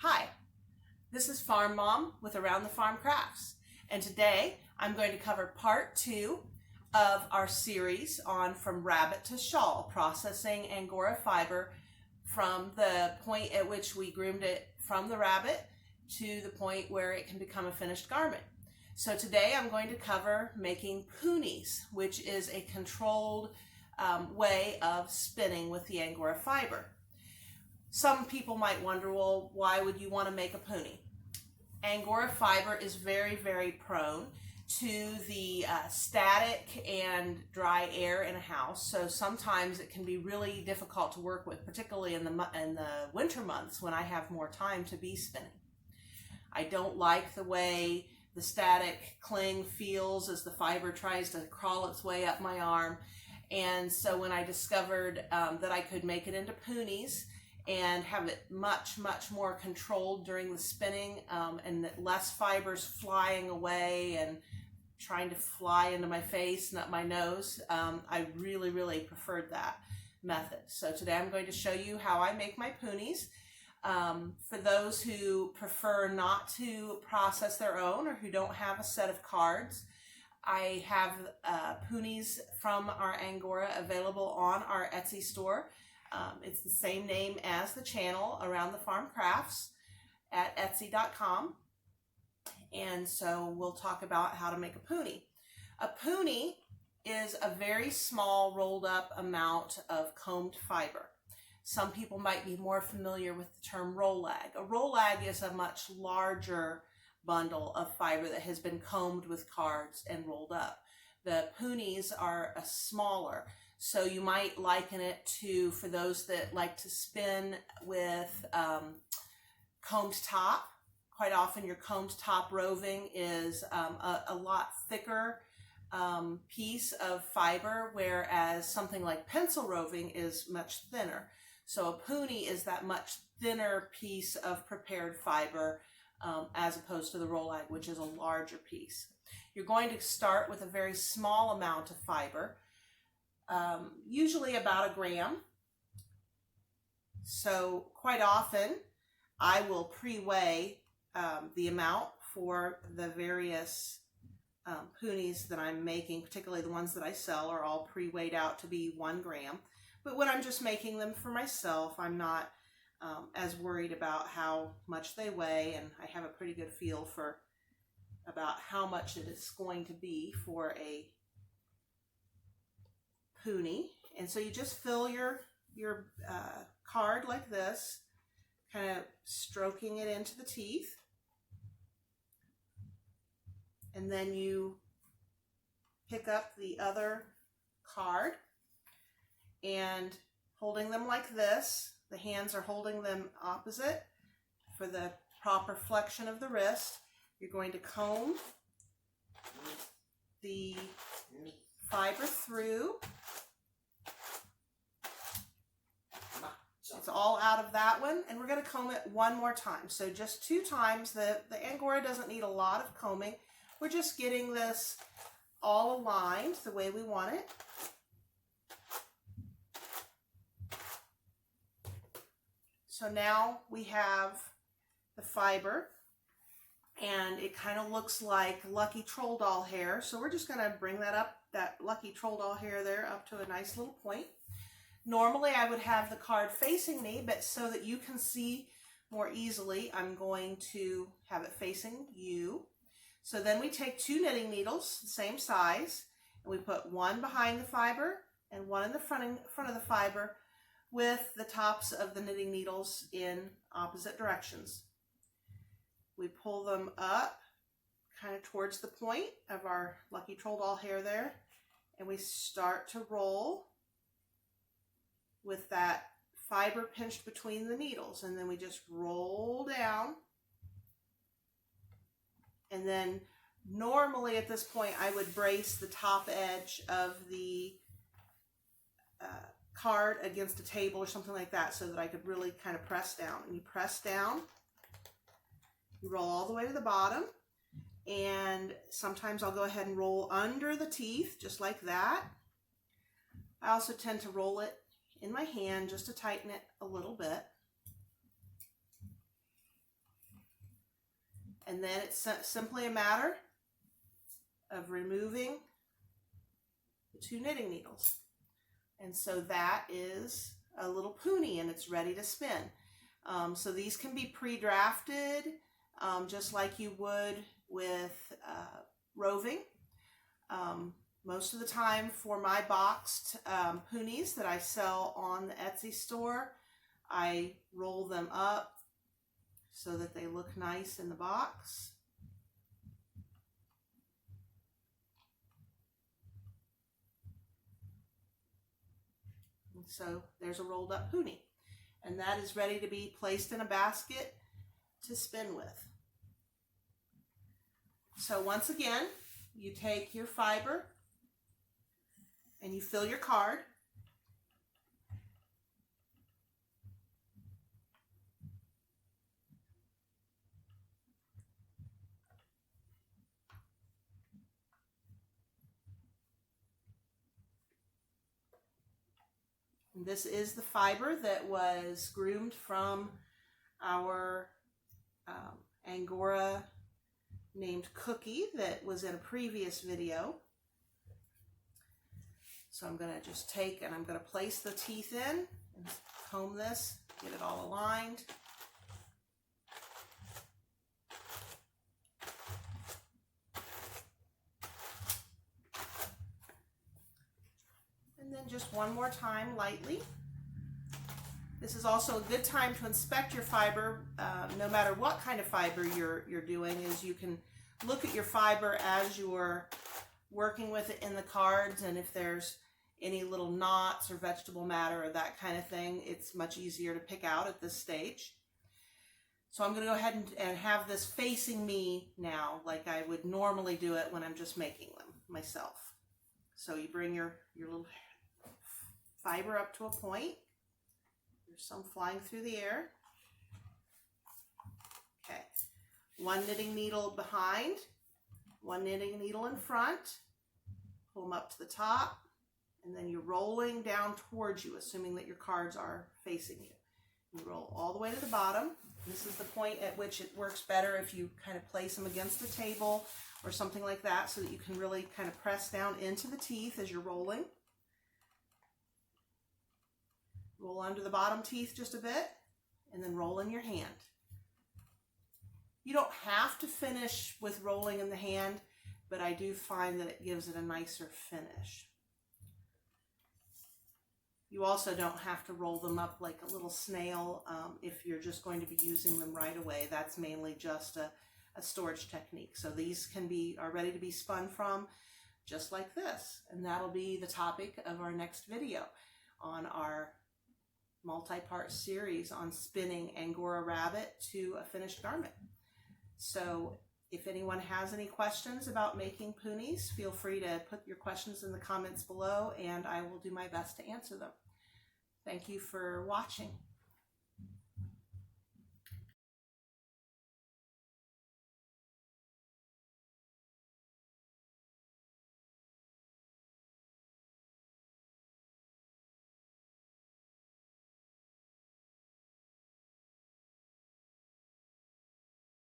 Hi, this is Farm Mom with Around the Farm Crafts, and today I'm going to cover part 2 of our series on From Rabbit to Shawl, processing Angora fiber from the point at which we groomed it from the rabbit to the point where it can become a finished garment. So today I'm going to cover making punis, which is a controlled way of spinning with the Angora fiber. Some people might wonder, well, why would you want to make a puny? Angora fiber is very, very prone to the static and dry air in a house. So sometimes it can be really difficult to work with, particularly in the winter months when I have more time to be spinning. I don't like the way the static cling feels as the fiber tries to crawl its way up my arm. And so when I discovered that I could make it into punis and have it much more controlled during the spinning, and less fibers flying away and trying to fly into my face and up my nose, I really preferred that method. So today I'm going to show you how I make my punis. For those who prefer not to process their own or who don't have a set of cards, I have punis from our Angora available on our Etsy store. It's the same name as the channel, AroundTheFarmCrafts, at Etsy.com. And so we'll talk about how to make a puny. A puny is a very small rolled up amount of combed fiber. Some people might be more familiar with the term roll-lag. A roll-lag is a much larger bundle of fiber that has been combed with cards and rolled up. The punis are a smaller. So you might liken it to, for those that like to spin with combed top, quite often your combed top roving is a lot thicker piece of fiber, whereas something like pencil roving is much thinner. So a puny is that much thinner piece of prepared fiber as opposed to the roll-lag, which is a larger piece. You're going to start with a very small amount of fiber. Usually about 1 gram. So quite often I will pre-weigh the amount for the various punis that I'm making, particularly the ones that I sell are all pre-weighed out to be 1 gram. But when I'm just making them for myself, I'm not as worried about how much they weigh, and I have a pretty good feel for about how much it is going to be for a puny. And so you just fill your card like this, kind of stroking it into the teeth, and then you pick up the other card and holding them like this, the hands are holding them opposite for the proper flexion of the wrist. You're going to comb the fiber through. It's all out of that one, and we're going to comb it one more time. So just 2 times. The Angora doesn't need a lot of combing. We're just getting this all aligned the way we want it. So now we have the fiber, and it kind of looks like lucky troll doll hair. So we're just going to bring that up, that lucky troll doll hair there, up to a nice little point. Normally I would have the card facing me, but so that you can see more easily, I'm going to have it facing you. So then we take 2 knitting needles, the same size, and we put one behind the fiber and one in the front of the fiber, with the tops of the knitting needles in opposite directions. We pull them up kind of towards the point of our lucky troll doll hair there, and we start to roll with that fiber pinched between the needles, and then we just roll down. And then normally at this point I would brace the top edge of the card against a table or something like that so that I could really kind of press down. And you press down, you roll all the way to the bottom, and sometimes I'll go ahead and roll under the teeth just like that. I also tend to roll it in my hand just to tighten it a little bit. And then it's simply a matter of removing the 2 knitting needles. And so that is a little puni, and it's ready to spin. So these can be pre-drafted just like you would with roving. Most of the time for my boxed punis that I sell on the Etsy store, I roll them up so that they look nice in the box. And so there's a rolled up puni, and that is ready to be placed in a basket to spin with. So once again, you take your fiber and you fill your card. And this is the fiber that was groomed from our Angora named Cookie that was in a previous video. So I'm going to just take and I'm going to place the teeth in and comb this, get it all aligned. And then just one more time lightly. This is also a good time to inspect your fiber, no matter what kind of fiber you're doing, is you can look at your fiber as you're working with it in the cards, and if there's any little knots or vegetable matter or that kind of thing, it's much easier to pick out at this stage. So I'm going to go ahead and have this facing me now like I would normally do it when I'm just making them myself. So you bring your little fiber up to a point. There's some flying through the air. Okay, 1 knitting needle behind, 1 knitting needle in front, pull them up to the top, and then you're rolling down towards you, assuming that your cards are facing you. You roll all the way to the bottom. This is the point at which it works better if you kind of place them against the table or something like that, so that you can really kind of press down into the teeth as you're rolling. Roll under the bottom teeth just a bit, and then roll in your hand. You don't have to finish with rolling in the hand, but I do find that it gives it a nicer finish. You also don't have to roll them up like a little snail if you're just going to be using them right away. That's mainly just a storage technique. So these are ready to be spun from just like this. And that'll be the topic of our next video on our multi-part series on spinning Angora rabbit to a finished garment. So if anyone has any questions about making punis, feel free to put your questions in the comments below, and I will do my best to answer them. Thank you for watching.